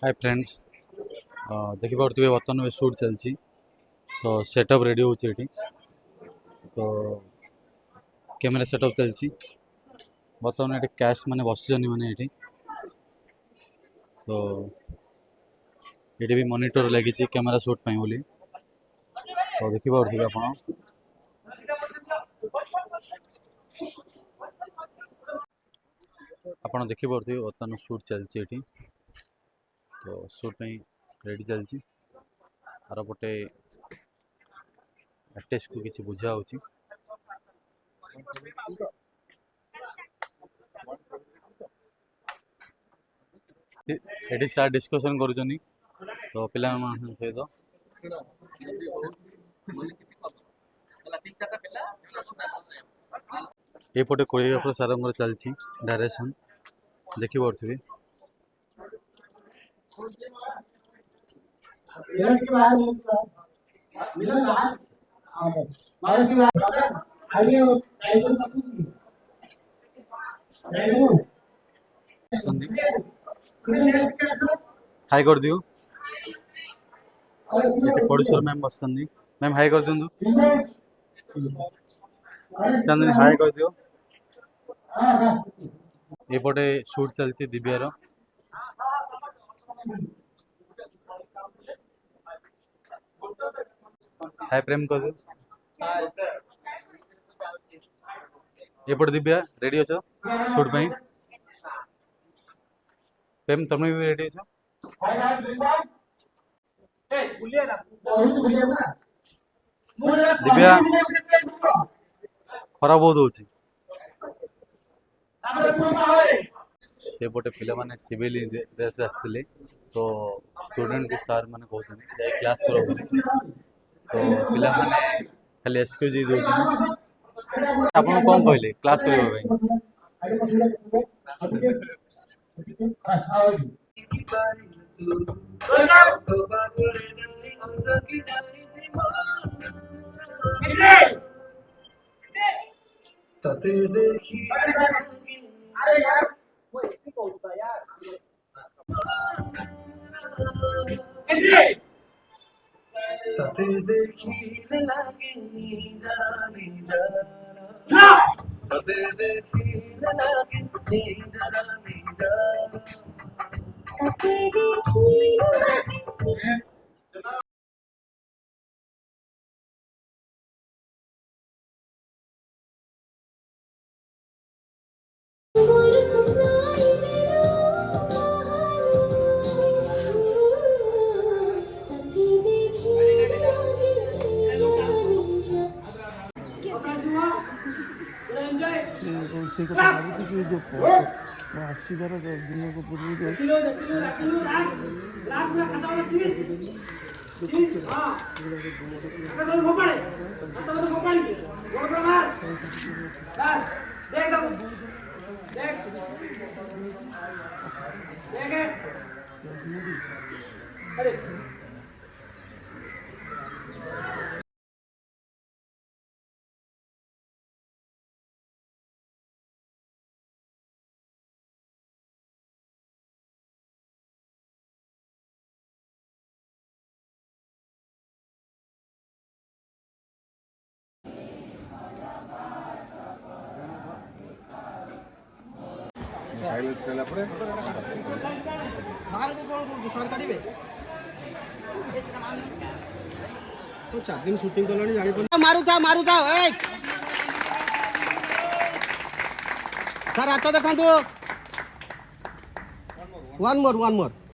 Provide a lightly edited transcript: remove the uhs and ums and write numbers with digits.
hi friends, देखी पारे बर्तमान में शूट चलती तो सेटअप रेडी हो तो कैमेरा सेटअप चलती बर्तमान ये कैश मैंने बस मैंने ये तो ये भी मॉनिटर लगी कैमेरा शूट पाई बोली तो देखी पारे आप देखी पारे बर्तमान शूट चलती तो शूट पे रेडी चलती आर पटे आर्टिस्ट को किसी बुझा हो सार डिस्कसन कर तो पिला सहित एपटे कोरियोग्राफर सार चलती डायरेक्शन देखी पारे हाई कर दियो प्रोड्यूसर मैम बस मैम हाई कर दिंतु चंदनी हाई कर दियो एपटे शूट चलती दिव्यार हाई प्रेम कर दियो एपटे दिव्या रेडी अच्छ शूट पे प्रेम तुम भी रेडी अच्छ दिव्या खरा बहुत हो सेपटे पिला माने सिविल ड्रेस आसते तो स्टूडेंट को सार माने कहते क्लास कर तो पिला माने खाली एक्सक्यूज दौर आप कौन कहले क्लास करने आशीदार दिन को पूर्व तो 4 दिन शूटिंग कलानी जानी पड़ मारू था सर हाथ देखा वन मोर